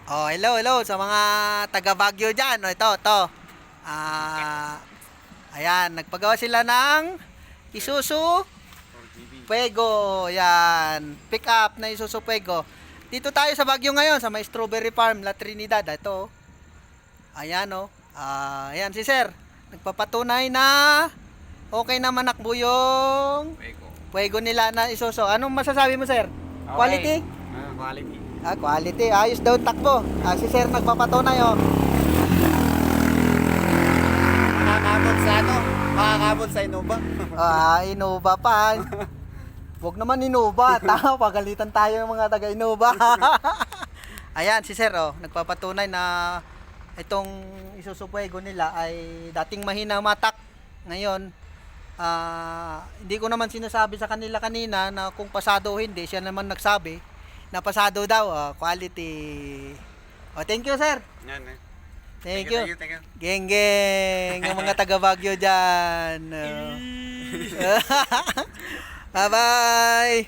Oh, hello, hello sa mga taga Baguio diyan. Oh, ito. Ah, ayan, nagpagawa sila ng Isuzu Fuego. Ayan, pick up na Isuzu Fuego. Dito tayo sa Baguio ngayon sa may Strawberry Farm, La Trinidad. Ito. Ayan oh. Ayan si Sir. Nagpapatunay na okay naman nakbo yung Fuego. Fuego nila na Isuzu. Anong masasabi mo, Sir? Okay. Quality? Quality. Quality. Ayos daw takbo. Si Sir nagpapatunay oh. Makakabot sa ano? Makakabot sa Innova. Innova pa. Huwag naman Innova. Tama, pagalitan tayo ng mga taga Innova. Ayan, si Sir oh, nagpapatunay na itong Isuzu Fuego nila ay dating mahina matak. Ngayon, hindi ko naman sinasabi sa kanila kanina na kung pasado o hindi. Siya naman nagsabi na pasado daw. Quality. Thank you, Sir. Yan eh. Thank you. Thank you. Geng geng, ang mga taga Baguio dyan. Bye bye.